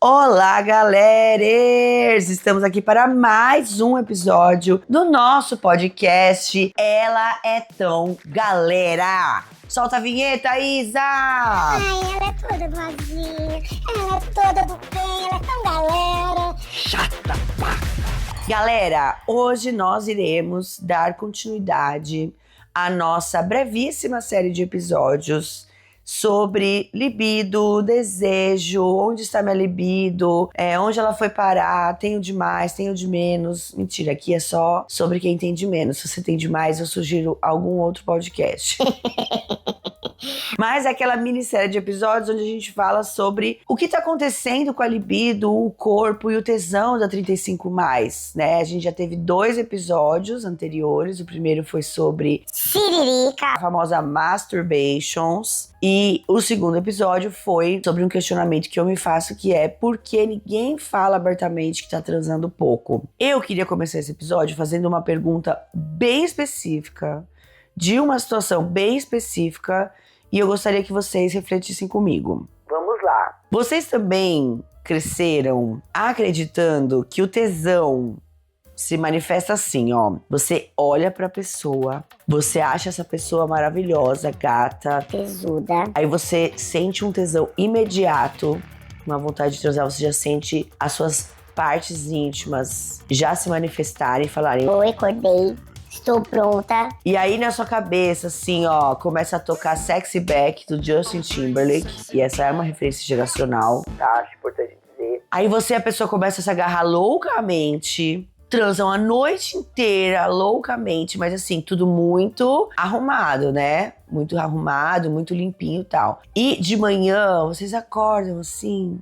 Olá, galeras! Estamos aqui para mais um episódio do nosso podcast Ela é Tão Galera. Solta a vinheta, Isa! Ai, ela é toda boazinha, ela é toda do bem, ela é tão galera. Chata, pá! Galera, hoje nós iremos dar continuidade à nossa brevíssima série de episódios sobre libido, desejo, onde está minha libido, onde ela foi parar, tenho de mais, tenho de menos. Mentira, aqui é só sobre quem tem de menos. Se você tem de mais, eu sugiro algum outro podcast. Mas é aquela minissérie de episódios onde a gente fala sobre o que tá acontecendo com a libido, o corpo e o tesão da 35+, né? A gente já teve 2 episódios anteriores. O primeiro foi sobre Siririca, a famosa masturbations. E o segundo episódio foi sobre um questionamento que eu me faço, que é por que ninguém fala abertamente que tá transando pouco. Eu queria começar esse episódio fazendo uma pergunta bem específica, de uma situação bem específica, e eu gostaria que vocês refletissem comigo. Vamos lá. Vocês também cresceram acreditando que o tesão se manifesta assim, ó. Você olha pra pessoa, você acha essa pessoa maravilhosa, gata, tesuda. aí você sente um tesão imediato, uma vontade de transar, você já sente as suas partes íntimas já se manifestarem e falarem: Oi, acordei, estou pronta. E aí na sua cabeça, assim, ó, começa a tocar Sexy Back do Justin Timberlake. E essa é uma referência geracional, tá? Acho importante dizer. Aí você e a pessoa começa a se agarrar loucamente, transam a noite inteira loucamente, mas assim, tudo muito arrumado, né? Muito arrumado, muito limpinho e tal. E de manhã, vocês acordam assim,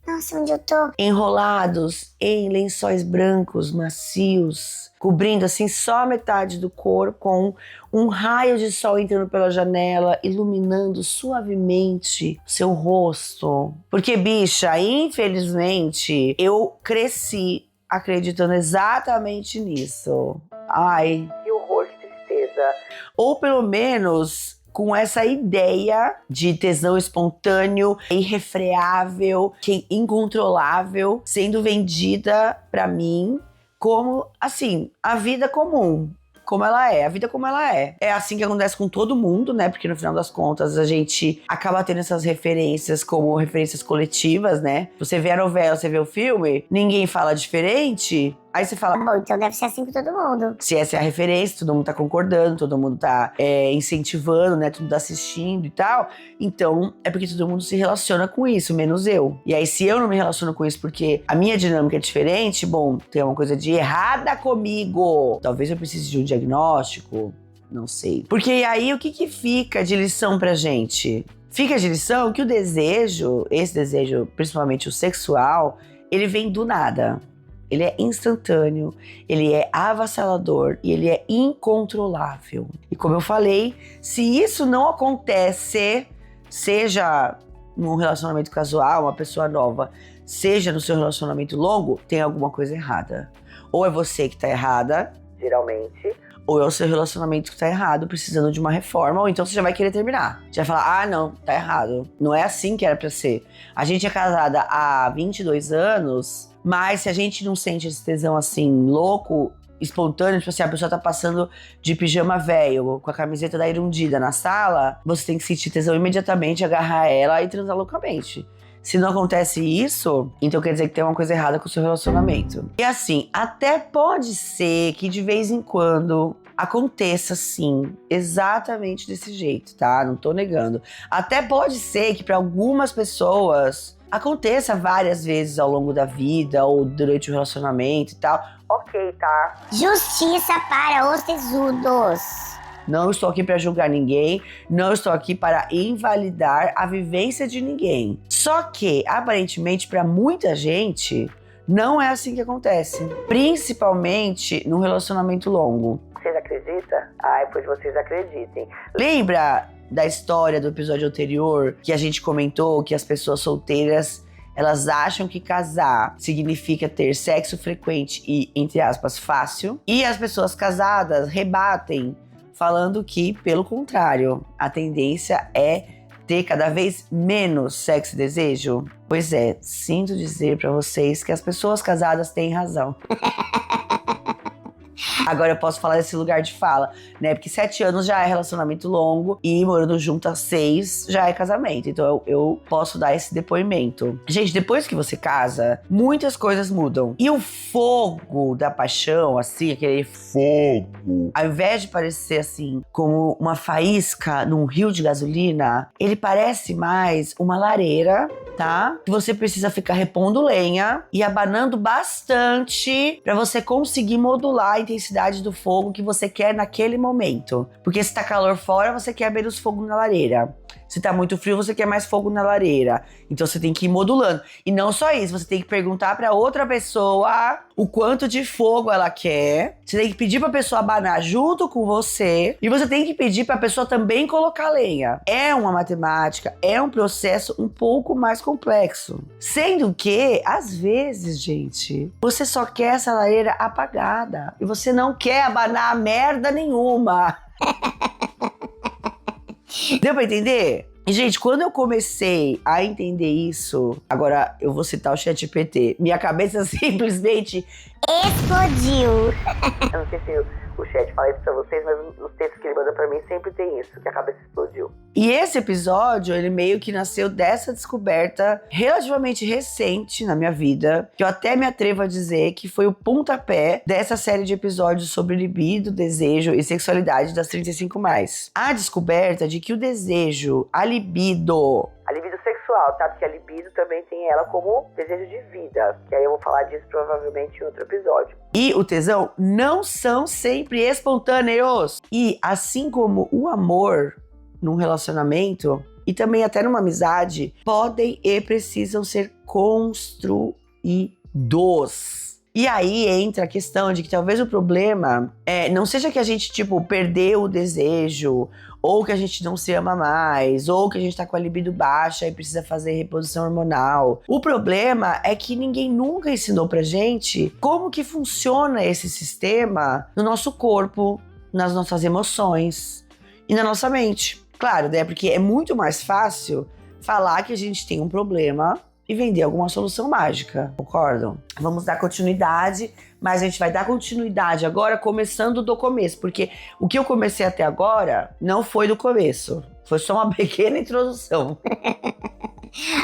Nossa, onde eu tô? enrolados em lençóis brancos, macios, cobrindo assim só metade do corpo, com um raio de sol entrando pela janela, iluminando suavemente seu rosto. Porque, bicha, infelizmente, eu cresci acreditando exatamente nisso. Ai, que horror, que tristeza. Ou pelo menos com essa ideia de tesão espontâneo, irrefreável, incontrolável, sendo vendida pra mim como, assim, a vida comum. Como ela é, a vida como ela é. É assim que acontece com todo mundo, né? Porque no final das contas a gente acaba tendo essas referências como referências coletivas, né? Você vê a novela, você vê o filme, ninguém fala diferente. Aí você fala, Bom, então deve ser assim com todo mundo. se essa é a referência, todo mundo tá concordando, todo mundo tá incentivando, né? Todo mundo tá assistindo e tal. Então, é porque todo mundo se relaciona com isso, menos eu. E aí, se eu não me relaciono com isso porque a minha dinâmica é diferente, bom, tem uma coisa de errada comigo. Talvez eu precise de um diagnóstico, não sei. Porque aí, o que fica de lição pra gente? Fica de lição que o desejo, esse desejo, principalmente o sexual, ele vem do nada. Ele é instantâneo, ele é avassalador e ele é incontrolável. E como eu falei, se isso não acontece, seja num relacionamento casual, uma pessoa nova, seja no seu relacionamento longo, tem alguma coisa errada. Ou é você que tá errada, geralmente, ou é o seu relacionamento que tá errado, precisando de uma reforma, ou então você já vai querer terminar. Já vai falar, não, tá errado. Não é assim que era pra ser. A gente é casada há 22 anos... Mas se a gente não sente esse tesão assim, louco, espontâneo, tipo assim, a pessoa tá passando de pijama velho, com a camiseta da Irundida na sala, você tem que sentir tesão imediatamente, agarrar ela e transar loucamente. Se não acontece isso, então quer dizer que tem uma coisa errada com o seu relacionamento. E assim, até pode ser que de vez em quando aconteça sim, exatamente desse jeito, tá? Não tô negando. Até pode ser que para algumas pessoas aconteça várias vezes ao longo da vida ou durante o relacionamento e tal. Ok, tá? Justiça para os tesudos. Não estou aqui para julgar ninguém, não estou aqui para invalidar a vivência de ninguém. Só que, aparentemente, para muita gente, não é assim que acontece. Principalmente num relacionamento longo. Vocês acreditam? Ai, pois vocês acreditem. Lembra da história do episódio anterior que a gente comentou que as pessoas solteiras, elas acham que casar significa ter sexo frequente e, entre aspas, fácil. E as pessoas casadas rebatem, falando que, pelo contrário, a tendência é ter cada vez menos sexo e desejo? Pois é, sinto dizer pra vocês que as pessoas casadas têm razão. Agora eu posso falar desse lugar de fala, né? Porque 7 anos já é relacionamento longo e morando junto há 6 já é casamento. Então eu posso dar esse depoimento. Gente, depois que você casa, muitas coisas mudam. E o fogo da paixão, assim, aquele fogo, ao invés de parecer assim, como uma faísca num rio de gasolina, ele parece mais uma lareira, tá? Que você precisa ficar repondo lenha e abanando bastante pra você conseguir modular a intensidade do fogo que você quer naquele momento. Porque se tá calor fora, você quer menos fogo na lareira. Se tá muito frio, você quer mais fogo na lareira. Então você tem que ir modulando. E não só isso, você tem que perguntar pra outra pessoa o quanto de fogo ela quer. Você tem que pedir pra pessoa abanar junto com você. E você tem que pedir pra pessoa também colocar lenha. É uma matemática, é um processo um pouco mais complexo. Sendo que, às vezes, gente, você só quer essa lareira apagada. E você não quer abanar merda nenhuma. Deu pra entender? E, gente, quando eu comecei a entender isso, agora eu vou citar o ChatGPT, minha cabeça simplesmente Explodiu. eu não sei se o chat fala isso pra vocês, mas os textos que ele manda pra mim sempre tem isso, que a cabeça explodiu. E esse episódio, ele meio que nasceu dessa descoberta relativamente recente na minha vida, que eu até me atrevo a dizer que foi o pontapé dessa série de episódios sobre libido, desejo e sexualidade das 35+. A descoberta de que o desejo, a libido sexual, tá? Porque a libido também tem ela como desejo de vida, que aí eu vou falar disso provavelmente em outro episódio. E o tesão não são sempre espontâneos. E assim como o amor num relacionamento e também até numa amizade, podem e precisam ser construídos. E aí entra a questão de que talvez o problema não seja que a gente, perdeu o desejo, ou que a gente não se ama mais, ou que a gente tá com a libido baixa e precisa fazer reposição hormonal. O problema é que ninguém nunca ensinou pra gente como que funciona esse sistema no nosso corpo, nas nossas emoções e na nossa mente. Claro, né? Porque é muito mais fácil falar que a gente tem um problema e vender alguma solução mágica, concordam? Vamos dar continuidade, mas a gente vai dar continuidade agora começando do começo, porque o que eu comecei até agora não foi do começo, foi só uma pequena introdução.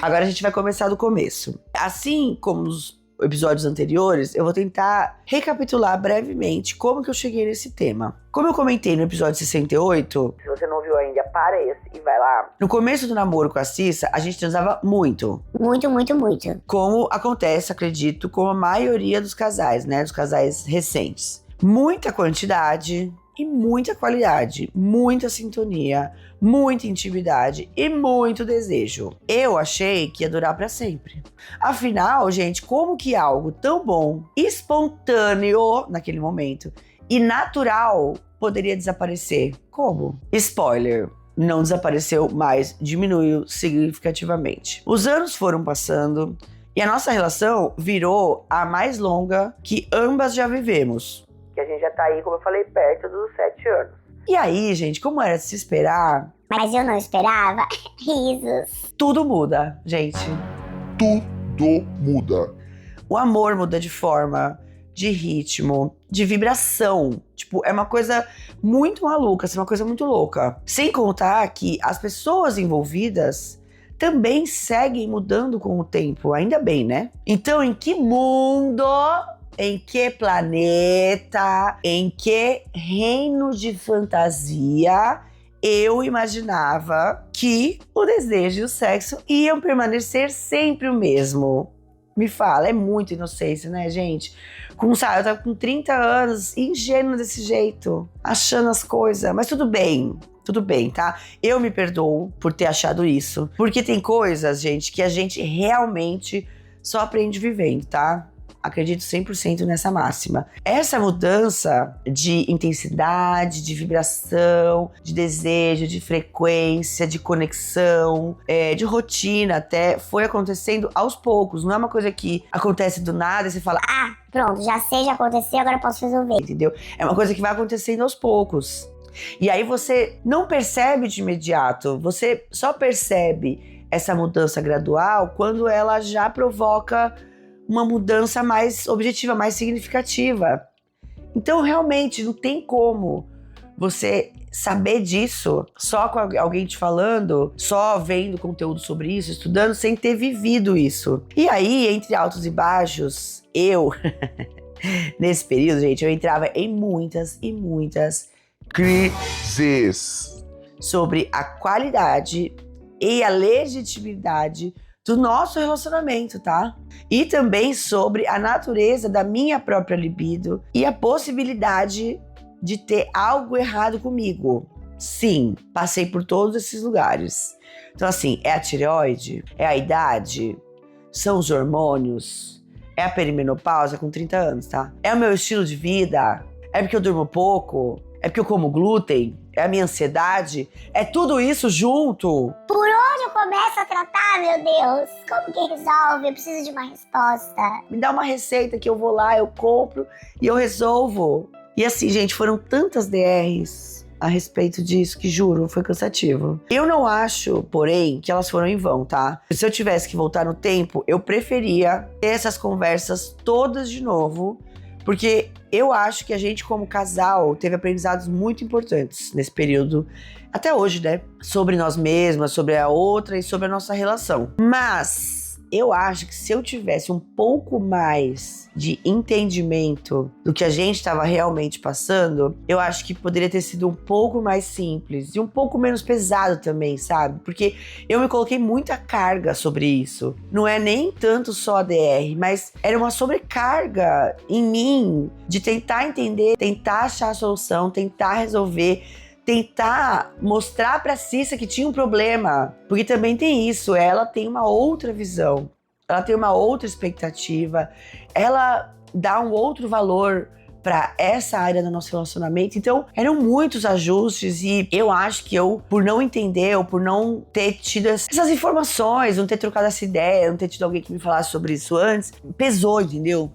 Agora a gente vai começar do começo. Assim como os episódios anteriores, eu vou tentar recapitular brevemente como que eu cheguei nesse tema. Como eu comentei no episódio 68, se você não viu ainda, para esse e vai lá. No começo do namoro com a Cissa, a gente transava muito. Muito, muito, muito. Como acontece, acredito, com a maioria dos casais, né? Dos casais recentes. Muita quantidade e muita qualidade. Muita sintonia, muita intimidade e muito desejo. Eu achei que ia durar pra sempre. Afinal, gente, como que algo tão bom, espontâneo naquele momento e natural poderia desaparecer? Como? Spoiler. Não desapareceu, mas diminuiu significativamente. Os anos foram passando e a nossa relação virou a mais longa que ambas já vivemos. Que a gente já tá aí, como eu falei, perto dos 7 anos. E aí, gente, como era de se esperar... Mas eu não esperava. Risos. Tudo muda, gente. Tudo muda. O amor muda de forma, de ritmo, de vibração. É uma coisa muito maluca, assim, uma coisa muito louca. Sem contar que as pessoas envolvidas também seguem mudando com o tempo, ainda bem, né? Então, em que mundo, em que planeta, em que reino de fantasia eu imaginava que o desejo e o sexo iam permanecer sempre o mesmo? Me fala, é muita inocência, né, gente? Eu tava com 30 anos, ingênua desse jeito, achando as coisas. Mas tudo bem, tá? Eu me perdoo por ter achado isso. Porque tem coisas, gente, que a gente realmente só aprende vivendo, tá? Acredito 100% nessa máxima. Essa mudança de intensidade, de vibração, de desejo, de frequência, de conexão, de rotina até, foi acontecendo aos poucos. Não é uma coisa que acontece do nada e você fala, pronto, já sei, já aconteceu, agora posso resolver. Entendeu? É uma coisa que vai acontecendo aos poucos. E aí você não percebe de imediato, você só percebe essa mudança gradual quando ela já provoca uma mudança mais objetiva, mais significativa. Então, realmente, não tem como você saber disso só com alguém te falando, só vendo conteúdo sobre isso, estudando, sem ter vivido isso. E aí, entre altos e baixos, nesse período, gente, eu entrava em muitas e muitas crises sobre a qualidade e a legitimidade do nosso relacionamento, tá? E também sobre a natureza da minha própria libido e a possibilidade de ter algo errado comigo. Sim, passei por todos esses lugares. Então, assim, é a tireoide? É a idade? São os hormônios? É a perimenopausa com 30 anos, tá? É o meu estilo de vida? É porque eu durmo pouco? É porque eu como glúten? É a minha ansiedade? É tudo isso junto? Por onde eu começo a tratar, meu Deus? Como que resolve? Eu preciso de uma resposta. Me dá uma receita que eu vou lá, eu compro e eu resolvo. E assim, gente, foram tantas DRs a respeito disso que, juro, foi cansativo. Eu não acho, porém, que elas foram em vão, tá? Se eu tivesse que voltar no tempo, eu preferia ter essas conversas todas de novo, porque eu acho que a gente, como casal, teve aprendizados muito importantes nesse período, até hoje, né? Sobre nós mesmas, sobre a outra e sobre a nossa relação. Mas eu acho que se eu tivesse um pouco mais de entendimento do que a gente estava realmente passando, eu acho que poderia ter sido um pouco mais simples e um pouco menos pesado também, sabe? Porque eu me coloquei muita carga sobre isso. Não é nem tanto só a DR, mas era uma sobrecarga em mim de tentar entender, tentar achar a solução, tentar resolver, tentar mostrar pra Cissa que tinha um problema. Porque também tem isso, ela tem uma outra visão, ela tem uma outra expectativa, ela dá um outro valor pra essa área do nosso relacionamento. Então, eram muitos ajustes e eu acho que eu, por não entender ou por não ter tido essas informações, não ter trocado essa ideia, não ter tido alguém que me falasse sobre isso antes, pesou, entendeu?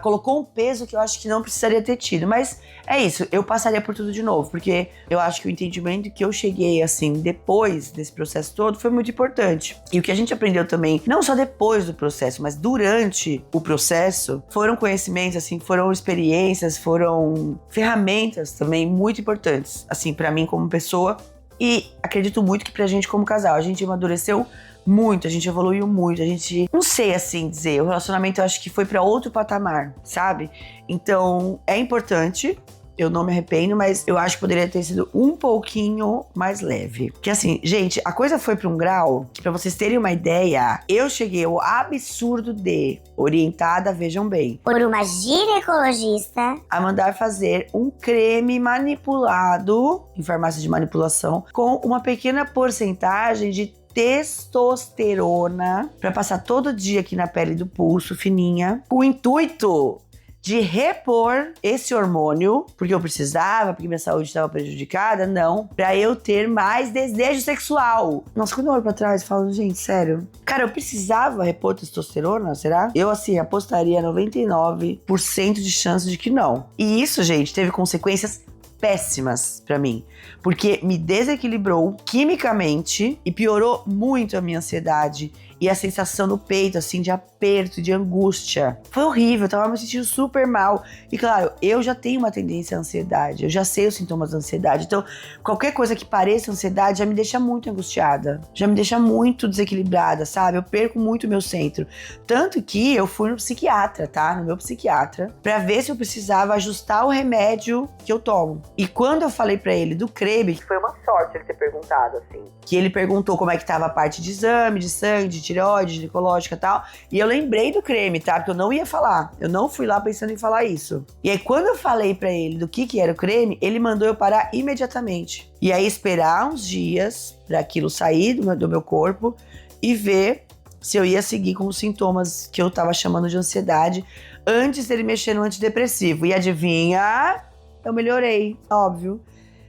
Colocou um peso que eu acho que não precisaria ter tido. Mas é isso, eu passaria por tudo de novo, porque eu acho que o entendimento que eu cheguei, assim, depois desse processo todo foi muito importante. E o que a gente aprendeu também, não só depois do processo, mas durante o processo, foram conhecimentos, assim, foram experiências, foram ferramentas também muito importantes, assim, pra mim como pessoa. E acredito muito que pra gente como casal, a gente amadureceu muito, a gente evoluiu muito, a gente, não sei assim dizer, o relacionamento eu acho que foi pra outro patamar, sabe? Então, é importante, eu não me arrependo, mas eu acho que poderia ter sido um pouquinho mais leve. Porque assim, gente, a coisa foi pra um grau que, pra vocês terem uma ideia, eu cheguei ao absurdo de, orientada, vejam bem, Por uma ginecologista. a mandar fazer um creme manipulado, em farmácia de manipulação, com uma pequena porcentagem de testosterona para passar todo dia aqui na pele do pulso, fininha, com o intuito de repor esse hormônio, porque eu precisava, porque minha saúde estava prejudicada, não, para eu ter mais desejo sexual. Nossa, quando eu olho pra trás, eu falo, gente, sério, cara, eu precisava repor testosterona, será? Eu, assim, apostaria 99% de chance de que não. E isso, gente, teve consequências péssimas pra mim, porque me desequilibrou quimicamente e piorou muito a minha ansiedade e a sensação no peito, assim, de aperto, de angústia. Foi horrível, eu tava me sentindo super mal. E claro, eu já tenho uma tendência à ansiedade, eu já sei os sintomas da ansiedade, então qualquer coisa que pareça ansiedade já me deixa muito angustiada, já me deixa muito desequilibrada, sabe? Eu perco muito o meu centro. Tanto que eu fui no psiquiatra, tá? No meu psiquiatra, pra ver se eu precisava ajustar o remédio que eu tomo. E quando eu falei pra ele do creme, que foi uma sorte ele ter perguntado, assim, que ele perguntou como é que tava a parte de exame, de sangue, de tireoide, ginecológica e tal, e eu lembrei do creme, tá? Porque eu não ia falar, eu não fui lá pensando em falar isso. E aí quando eu falei pra ele do que era o creme, ele mandou eu parar imediatamente. E aí esperar uns dias pra aquilo sair do meu corpo e ver se eu ia seguir com os sintomas que eu tava chamando de ansiedade antes dele mexer no antidepressivo. E adivinha? Eu melhorei, óbvio.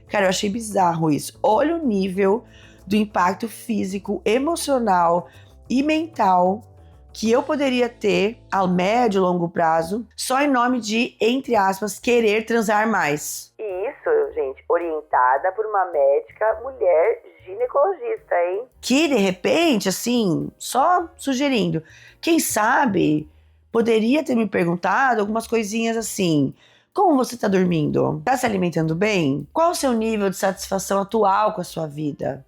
Cara, eu achei bizarro isso. Olha o nível do impacto físico, emocional e mental que eu poderia ter a médio e longo prazo só em nome de, entre aspas, querer transar mais. E isso Isso, gente, orientada por uma médica mulher ginecologista, hein? Que, de repente, assim, só sugerindo, quem sabe poderia ter me perguntado algumas coisinhas assim. Como você tá dormindo? Tá se alimentando bem? Qual o seu nível de satisfação atual com a sua vida?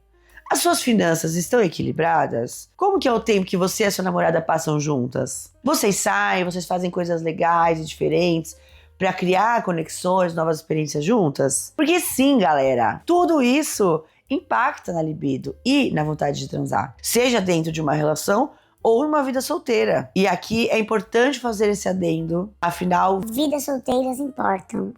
As suas finanças estão equilibradas? Como que é o tempo que você e a sua namorada passam juntas? Vocês saem, vocês fazem coisas legais e diferentes pra criar conexões, novas experiências juntas? Porque sim, galera, tudo isso impacta na libido e na vontade de transar. Seja dentro de uma relação ou numa vida solteira. E aqui é importante fazer esse adendo, afinal, Vidas solteiras importam.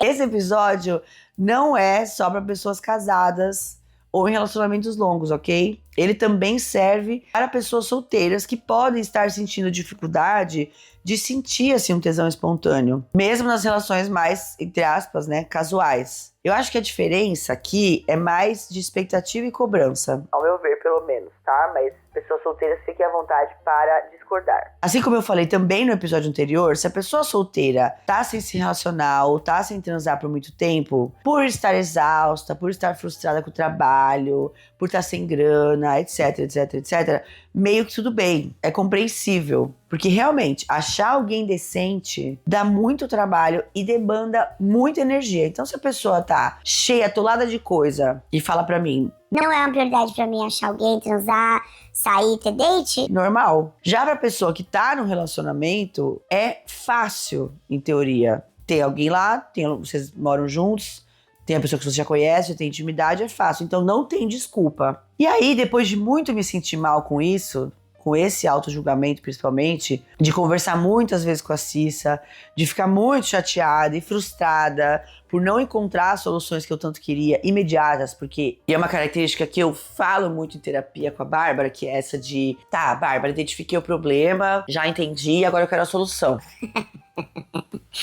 esse episódio não é só para pessoas casadas ou em relacionamentos longos, ok? Ele também serve para pessoas solteiras que podem estar sentindo dificuldade de sentir assim um tesão espontâneo, mesmo nas relações mais, entre aspas, né, casuais. Eu acho que a diferença aqui é mais de expectativa e cobrança, ao meu ver, pelo menos, tá? Mas pessoas solteiras fiquem à vontade para discordar. Assim como eu falei também no episódio anterior, se a pessoa solteira tá sem se relacionar ou tá sem transar por muito tempo, por estar exausta, por estar frustrada com o trabalho, por estar sem grana, etc, etc, etc, meio que tudo bem, é compreensível. Porque realmente, achar alguém decente dá muito trabalho e demanda muita energia. Então se a pessoa tá cheia, atolada de coisa e fala pra mim, Não é uma prioridade pra mim achar alguém, transar, sair, ter date? normal. Já pra pessoa que tá num relacionamento, é fácil, em teoria. Tem alguém lá, vocês moram juntos, tem a pessoa que você já conhece, tem intimidade, é fácil. Então não tem desculpa. E aí, depois de muito me sentir mal com isso, com esse auto-julgamento principalmente, de conversar muitas vezes com a Cissa, de ficar muito chateada e frustrada por não encontrar soluções que eu tanto queria, imediatas, porque é uma característica que eu falo muito em terapia com a Bárbara, que é essa de, tá, Bárbara, identifiquei o problema, já entendi, agora eu quero a solução.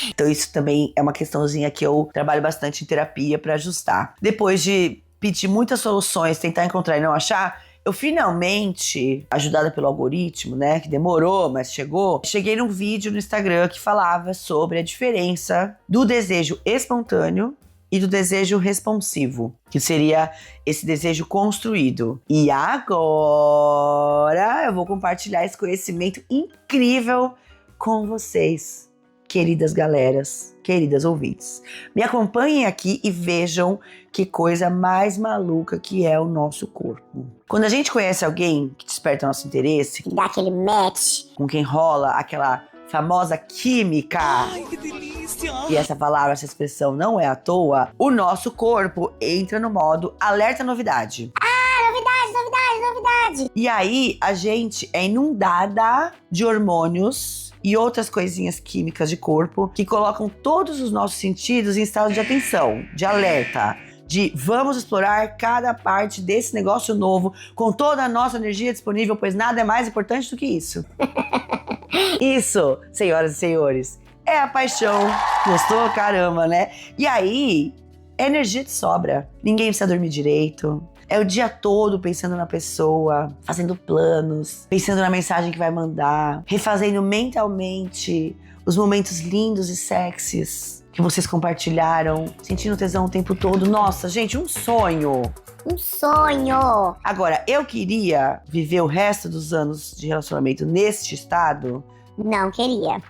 Então isso também é uma questãozinha que eu trabalho bastante em terapia pra ajustar. Depois de pedir muitas soluções, tentar encontrar e não achar, eu finalmente, ajudada pelo algoritmo, né, que demorou, mas chegou, cheguei num vídeo no Instagram que falava sobre a diferença do desejo espontâneo e do desejo responsivo, que seria esse desejo construído. E agora eu vou compartilhar esse conhecimento incrível com vocês, queridas galeras, queridas ouvintes. Me acompanhem aqui e vejam que coisa mais maluca que é o nosso corpo. Quando a gente conhece alguém que desperta nosso interesse, Dá aquele match. com quem rola aquela famosa química. Ai, que delícia! E essa palavra, essa expressão não é à toa, o nosso corpo entra no modo alerta novidade. Novidade. E aí, a gente é inundada de hormônios e outras coisinhas químicas de corpo que colocam todos os nossos sentidos em estado de atenção, de alerta, de vamos explorar cada parte desse negócio novo com toda a nossa energia disponível, pois nada é mais importante do que isso. Isso, senhoras e senhores, é a paixão. Gostou? Caramba, né? E aí, energia de sobra. Ninguém precisa dormir direito. É o dia todo pensando na pessoa, fazendo planos, pensando na mensagem que vai mandar, refazendo mentalmente os momentos lindos e sexys que vocês compartilharam, sentindo tesão o tempo todo. Nossa, gente, um sonho! Um sonho. Agora, eu queria viver o resto dos anos de relacionamento neste estado. Não queria.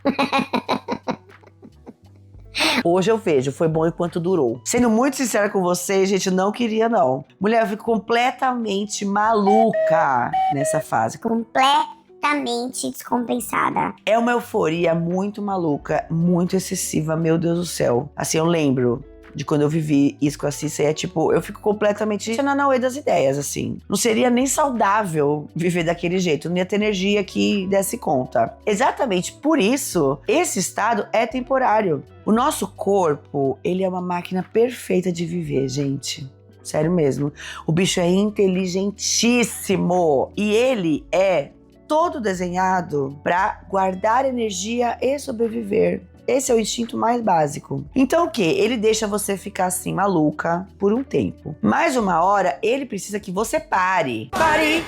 Hoje eu vejo, foi bom enquanto durou. Sendo muito sincera com vocês, gente, não queria não. Mulher, eu fico completamente maluca nessa fase. Completamente descompensada. É uma euforia muito maluca, muito excessiva, meu Deus do céu. Assim, eu lembro de quando eu vivi isso com a Cissa, é tipo, eu fico completamente na nauê das ideias, assim. Não seria nem saudável viver daquele jeito, não ia ter energia que desse conta. Exatamente por isso, esse estado é temporário. O nosso corpo, ele é uma máquina perfeita de viver, gente. Sério mesmo. O bicho é inteligentíssimo. E ele é todo desenhado para guardar energia e sobreviver. Esse é o instinto mais básico. Então o quê? Ele deixa você ficar assim, maluca, por um tempo. Mais uma hora, ele precisa que você pare. Pare!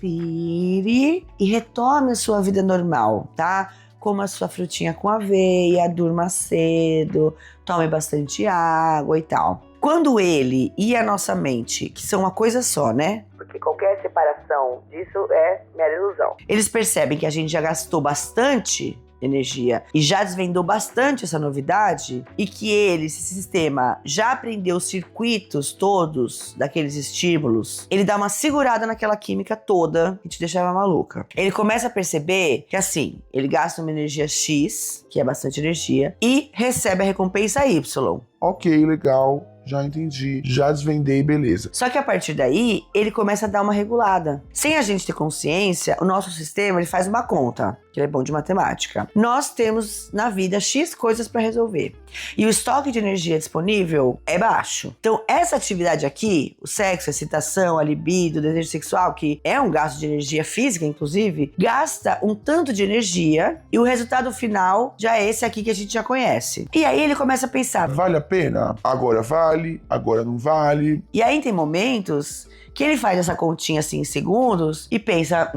Respire e retome a sua vida normal, tá? coma a sua frutinha com aveia, durma cedo, tome bastante água e tal. Quando ele e a nossa mente, que são uma coisa só, né? Porque qualquer separação disso é mera ilusão. Eles percebem que a gente já gastou bastante energia e já desvendou bastante essa novidade e que ele, esse sistema, já aprendeu os circuitos todos daqueles estímulos, ele dá uma segurada naquela química toda que te deixava maluca. Ele começa a perceber que assim, ele gasta uma energia X, que é bastante energia, e recebe a recompensa Y. Ok, legal. Já entendi, já desvendei, beleza. Só que a partir daí, ele começa a dar uma regulada. Sem a gente ter consciência, o nosso sistema ele faz uma conta, que ele é bom de matemática. Nós temos na vida X coisas para resolver. E o estoque de energia disponível é baixo. Então, essa atividade aqui, o sexo, a excitação, a libido, o desejo sexual, que é um gasto de energia física, inclusive, gasta um tanto de energia e o resultado final já é esse aqui que a gente já conhece. E aí ele começa a pensar: vale a pena? Agora vale, agora não vale. E aí tem momentos que ele faz essa continha assim em segundos e pensa: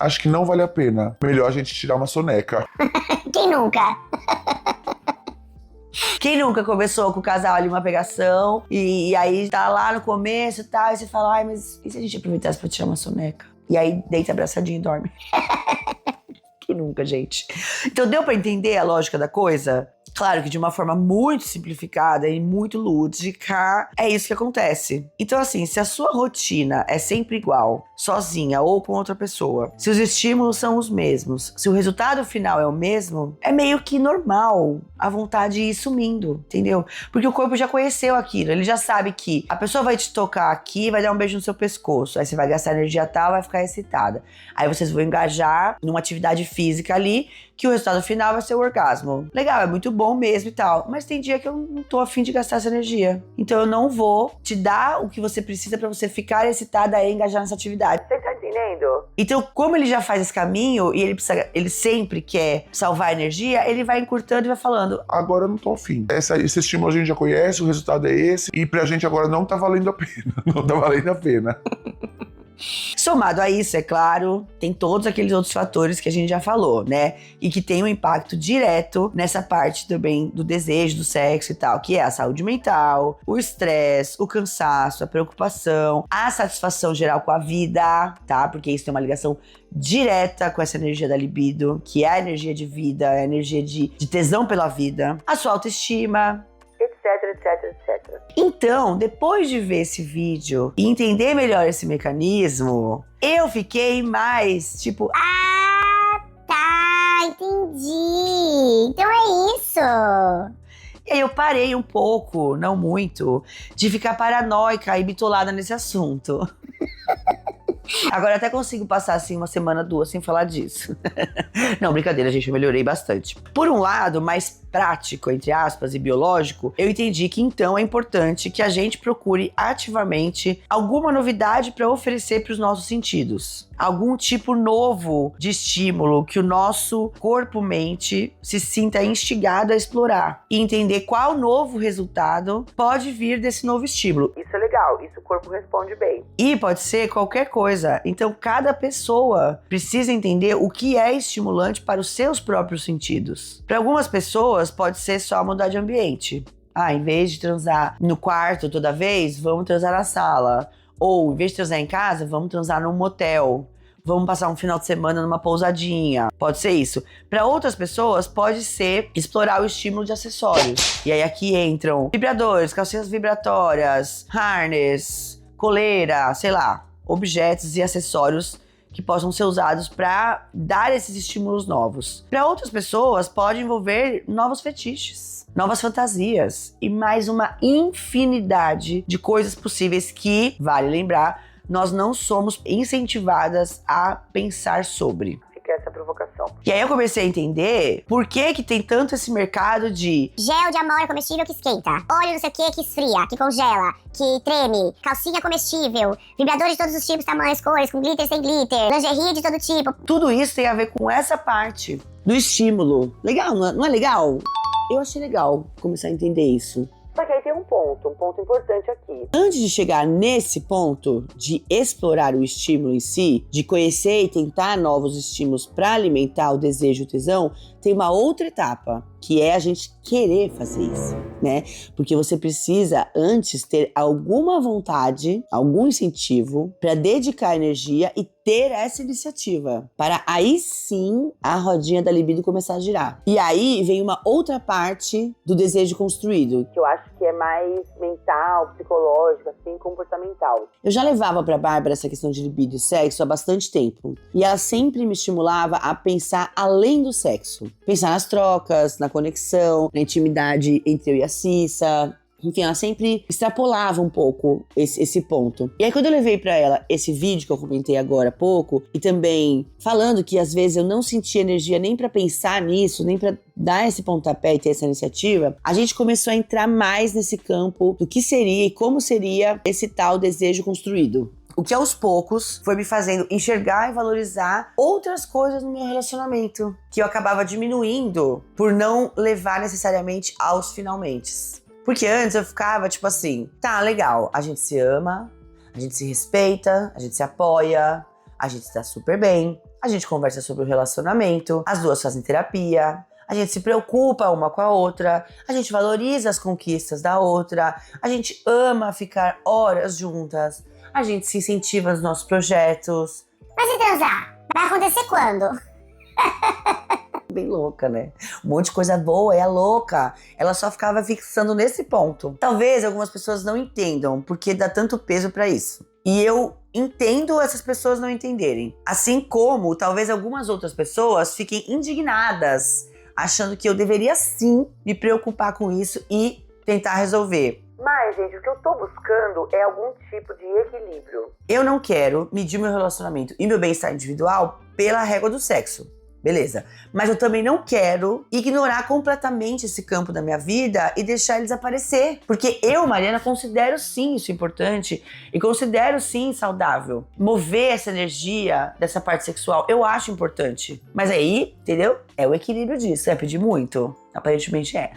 acho que não vale a pena. Melhor a gente tirar uma soneca. Quem nunca? Quem nunca começou com o casal ali uma pegação e aí tá lá no começo e tal, e você fala: ai, mas e se a gente aproveitasse pra tirar uma soneca? E aí deita abraçadinho e dorme. Quem nunca, gente? Então deu pra entender a lógica da coisa? Claro que de uma forma muito simplificada e muito lúdica, é isso que acontece. Então assim, se a sua rotina é sempre igual, sozinha ou com outra pessoa, se os estímulos são os mesmos, se o resultado final é o mesmo, é meio que normal a vontade ir sumindo, entendeu? Porque o corpo já conheceu aquilo, ele já sabe que a pessoa vai te tocar aqui, vai dar um beijo no seu pescoço, aí você vai gastar energia tal, vai ficar excitada. Aí vocês vão engajar numa atividade física ali, que o resultado final vai ser o orgasmo. Legal, é muito bom mesmo e tal, mas tem dia que eu não tô afim de gastar essa energia. Então eu não vou te dar o que você precisa pra você ficar excitada e engajar nessa atividade. Você tá entendendo? Então, como ele já faz esse caminho e ele sempre quer salvar energia, ele vai encurtando e vai falando: agora eu não tô afim. Esse estímulo a gente já conhece, o resultado é esse, e pra gente agora não tá valendo a pena. Não tá valendo a pena. Somado a isso, é claro, tem todos aqueles outros fatores que a gente já falou, né? E que tem um impacto direto nessa parte também do desejo, do sexo e tal, que é a saúde mental, o estresse, o cansaço, a preocupação, a satisfação geral com a vida, tá? Porque isso tem uma ligação direta com essa energia da libido, que é a energia de vida, é a energia de tesão pela vida, a sua autoestima, etc. Então, depois de ver esse vídeo e entender melhor esse mecanismo, eu fiquei mais, tipo... Ah, tá, entendi. Então é isso. E aí eu parei um pouco, não muito, de ficar paranoica e bitolada nesse assunto. Agora até consigo passar assim uma semana, duas sem falar disso. Não, brincadeira, gente, eu melhorei bastante. Por um lado, mais prático, entre aspas, e biológico, eu entendi que então é importante que a gente procure ativamente alguma novidade para oferecer para os nossos sentidos. Algum tipo novo de estímulo que o nosso corpo-mente se sinta instigado a explorar e entender qual novo resultado pode vir desse novo estímulo. Isso é legal, isso o corpo responde bem. E pode ser qualquer coisa. Então, cada pessoa precisa entender o que é estimulante para os seus próprios sentidos. Para algumas pessoas, pode ser só mudar de ambiente. Em vez de transar no quarto toda vez, vamos transar na sala. Ou, em vez de transar em casa, vamos transar num motel. Vamos passar um final de semana numa pousadinha. Pode ser isso. Para outras pessoas, pode ser explorar o estímulo de acessórios. E aí aqui entram vibradores, calcinhas vibratórias, harness, coleira, sei lá, objetos e acessórios que possam ser usados para dar esses estímulos novos. Para outras pessoas, pode envolver novos fetiches, novas fantasias e mais uma infinidade de coisas possíveis que, vale lembrar, nós não somos incentivadas a pensar sobre. Fica essa provocação. E aí eu comecei a entender por que tem tanto esse mercado de gel de amora comestível que esquenta, óleo não sei o que esfria, que congela, que treme, calcinha comestível, vibrador de todos os tipos, tamanhos, cores, com glitter, sem glitter, lingerie de todo tipo. Tudo isso tem a ver com essa parte do estímulo. Legal, não é legal? Eu achei legal começar a entender isso. Só que aí tem um um ponto importante aqui. Antes de chegar nesse ponto de explorar o estímulo em si, de conhecer e tentar novos estímulos para alimentar o desejo e o tesão, tem uma outra etapa, que é a gente querer fazer isso, né? Porque você precisa antes ter alguma vontade, algum incentivo para dedicar energia e ter essa iniciativa, para aí sim a rodinha da libido começar a girar. E aí vem uma outra parte do desejo construído, que eu acho que é mais mental, psicológico, assim, comportamental. Eu já levava pra Bárbara essa questão de libido e sexo há bastante tempo. E ela sempre me estimulava a pensar além do sexo. Pensar nas trocas, na conexão, na intimidade entre eu e a Cissa. Enfim, ela sempre extrapolava um pouco esse ponto. E aí, quando eu levei pra ela esse vídeo que eu comentei agora há pouco, e também falando que às vezes eu não sentia energia nem pra pensar nisso, nem pra dar esse pontapé e ter essa iniciativa, a gente começou a entrar mais nesse campo do que seria e como seria esse tal desejo construído. O que aos poucos foi me fazendo enxergar e valorizar outras coisas no meu relacionamento, que eu acabava diminuindo por não levar necessariamente aos finalmentes. Porque antes eu ficava tipo assim, tá, legal, a gente se ama, a gente se respeita, a gente se apoia, a gente está super bem, a gente conversa sobre o relacionamento, as duas fazem terapia, a gente se preocupa uma com a outra, a gente valoriza as conquistas da outra, a gente ama ficar horas juntas, a gente se incentiva nos nossos projetos. Mas e transar? Vai acontecer quando? Bem louca, né? Um monte de coisa boa, é louca. Ela só ficava fixando nesse ponto. Talvez algumas pessoas não entendam porque dá tanto peso pra isso. E eu entendo essas pessoas não entenderem. Assim como talvez algumas outras pessoas fiquem indignadas, achando que eu deveria sim me preocupar com isso e tentar resolver. Mas, gente, o que eu tô buscando é algum tipo de equilíbrio. Eu não quero medir meu relacionamento e meu bem-estar individual pela régua do sexo. Beleza. Mas eu também não quero ignorar completamente esse campo da minha vida e deixar ele desaparecer. Porque eu, Mariana, considero sim isso importante e considero sim saudável. Mover essa energia dessa parte sexual, eu acho importante. Mas aí, entendeu? É o equilíbrio disso. É pedir muito? Aparentemente é.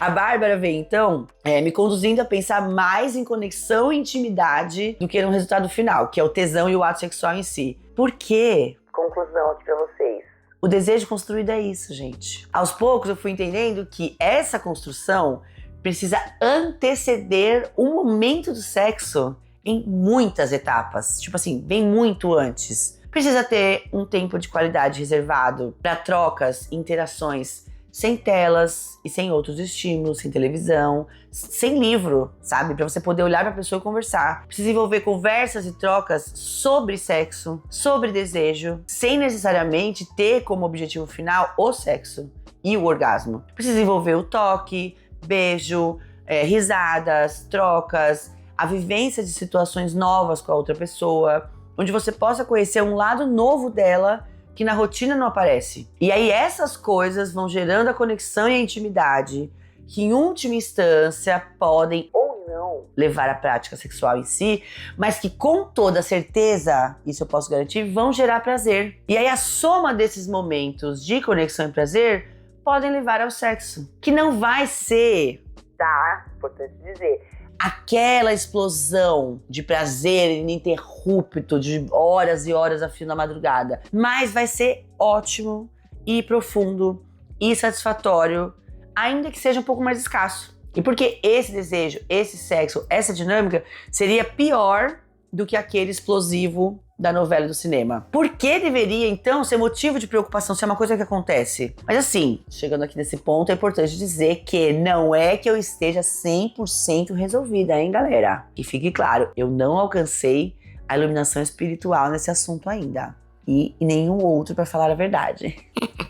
A Bárbara veio, então, me conduzindo a pensar mais em conexão e intimidade do que no resultado final, que é o tesão e o ato sexual em si. Por quê? Conclusão aqui pra vocês. O desejo construído é isso, gente. Aos poucos eu fui entendendo que essa construção precisa anteceder o momento do sexo em muitas etapas. Tipo assim, vem muito antes. Precisa ter um tempo de qualidade reservado para trocas, interações sem telas e sem outros estímulos, sem televisão, sem livro, sabe? Pra você poder olhar pra pessoa e conversar. Precisa envolver conversas e trocas sobre sexo, sobre desejo, sem necessariamente ter como objetivo final o sexo e o orgasmo. Precisa envolver o toque, beijo, risadas, trocas, a vivência de situações novas com a outra pessoa, onde você possa conhecer um lado novo dela que na rotina não aparece. E aí essas coisas vão gerando a conexão e a intimidade que em última instância podem ou não levar à prática sexual em si, mas que com toda certeza, isso eu posso garantir, vão gerar prazer. E aí a soma desses momentos de conexão e prazer podem levar ao sexo, que não vai ser, tá? Importante dizer, aquela explosão de prazer ininterrupto de horas e horas a fio na madrugada. Mas vai ser ótimo e profundo e satisfatório, ainda que seja um pouco mais escasso. E porque esse desejo, esse sexo, essa dinâmica seria pior do que aquele explosivo da novela e do cinema. Por que deveria, então, ser motivo de preocupação se é uma coisa que acontece? Mas assim, chegando aqui nesse ponto, é importante dizer que não é que eu esteja 100% resolvida, hein, galera? Que fique claro, eu não alcancei a iluminação espiritual nesse assunto ainda. E nenhum outro, pra falar a verdade.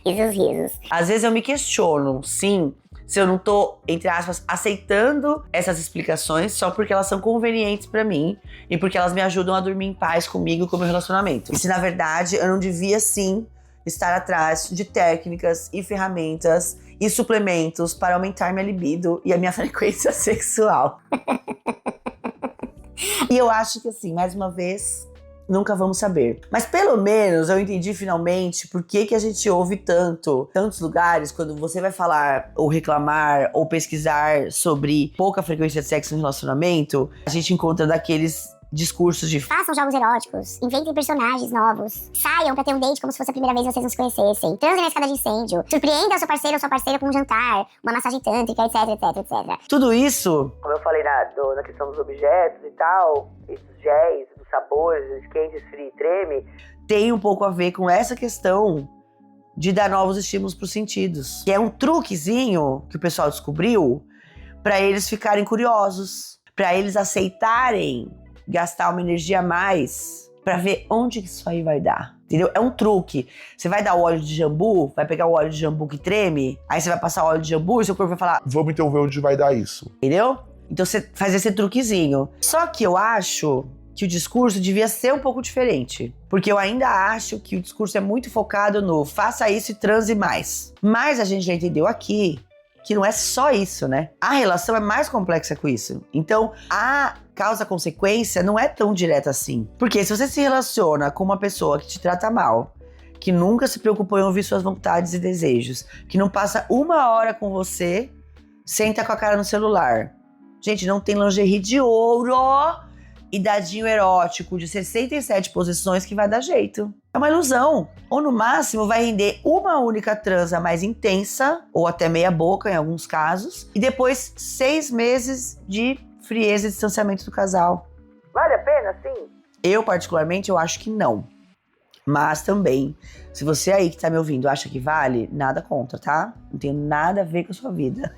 Risos. Às vezes eu me questiono, sim, se eu não tô, entre aspas, aceitando essas explicações só porque elas são convenientes pra mim e porque elas me ajudam a dormir em paz comigo e com o meu relacionamento. E se, na verdade, eu não devia, sim, estar atrás de técnicas e ferramentas e suplementos para aumentar minha libido e a minha frequência sexual. E eu acho que, assim, mais uma vez, nunca vamos saber. Mas pelo menos eu entendi finalmente por que a gente ouve tantos lugares, quando você vai falar ou reclamar ou pesquisar sobre pouca frequência de sexo no relacionamento, a gente encontra daqueles discursos de façam jogos eróticos, inventem personagens novos, saiam pra ter um date como se fosse a primeira vez que vocês não se conhecessem, transem na escada de incêndio, surpreendam seu parceiro ou sua parceira com um jantar, uma massagem tântrica, etc. Tudo isso, como eu falei na questão dos objetos e tal, e dos géis, dos sabores, esquente, esfria e treme, tem um pouco a ver com essa questão de dar novos estímulos pros sentidos. Que é um truquezinho que o pessoal descobriu pra eles ficarem curiosos, pra eles aceitarem gastar uma energia a mais pra ver onde que isso aí vai dar. Entendeu? É um truque. Você vai dar o óleo de jambu, vai pegar o óleo de jambu que treme, aí você vai passar o óleo de jambu e seu corpo vai falar... Vamos então ver onde vai dar isso. Entendeu? Então você faz esse truquezinho. Só que eu acho que o discurso devia ser um pouco diferente. Porque eu ainda acho que o discurso é muito focado no faça isso e transe mais. Mas a gente já entendeu aqui que não é só isso, né? A relação é mais complexa com isso. Então, a causa-consequência não é tão direta assim. Porque se você se relaciona com uma pessoa que te trata mal, que nunca se preocupou em ouvir suas vontades e desejos, que não passa uma hora com você, senta com a cara no celular. Gente, não tem lingerie de ouro e dadinho erótico de 67 posições que vai dar jeito. É uma ilusão. Ou no máximo vai render uma única transa mais intensa, ou até meia boca em alguns casos, e depois 6 meses de frieza e distanciamento do casal. Vale a pena, sim? Eu, particularmente, eu acho que não. Mas também, se você aí que tá me ouvindo acha que vale, nada contra, tá? Não tem nada a ver com a sua vida.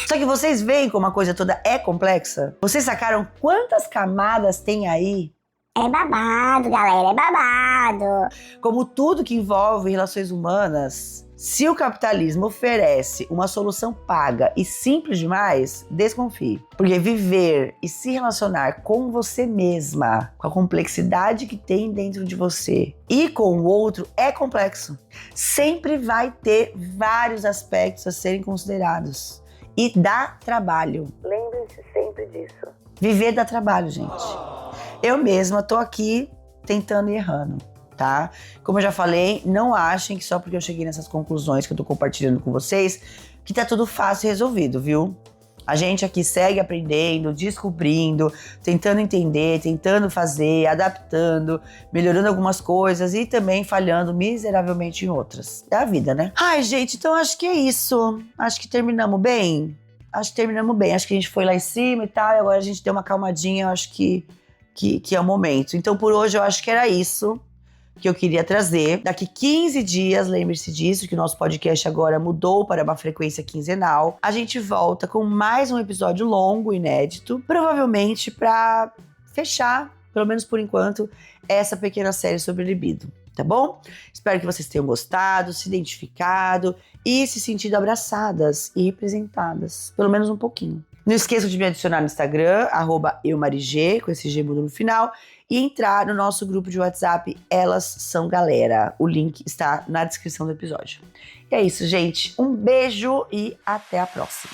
Só que vocês veem como a coisa toda é complexa? Vocês sacaram quantas camadas tem aí? É babado, galera, é babado. Como tudo que envolve relações humanas, se o capitalismo oferece uma solução paga e simples demais, desconfie. Porque viver e se relacionar com você mesma, com a complexidade que tem dentro de você e com o outro é complexo. Sempre vai ter vários aspectos a serem considerados. E dá trabalho. Lembrem-se sempre disso. Viver dá trabalho, gente. Eu mesma tô aqui tentando e errando, tá? Como eu já falei, não achem que só porque eu cheguei nessas conclusões que eu tô compartilhando com vocês, que tá tudo fácil e resolvido, viu? A gente aqui segue aprendendo, descobrindo, tentando entender, tentando fazer, adaptando, melhorando algumas coisas e também falhando miseravelmente em outras. É a vida, né? Ai, gente, então acho que é isso. Acho que terminamos bem. Acho que a gente foi lá em cima e tal, e agora a gente deu uma calmadinha, eu acho que é o momento. Então por hoje eu acho que era isso que eu queria trazer. Daqui 15 dias, lembre-se disso, que o nosso podcast agora mudou para uma frequência quinzenal. A gente volta com mais um episódio longo, inédito, provavelmente para fechar, pelo menos por enquanto, essa pequena série sobre libido, tá bom? Espero que vocês tenham gostado, se identificado e se sentido abraçadas e representadas, pelo menos um pouquinho. Não esqueçam de me adicionar no Instagram, @eumarigê, com esse G mudo no final, e entrar no nosso grupo de WhatsApp Elas São Galera. O link está na descrição do episódio. E é isso, gente. Um beijo e até a próxima.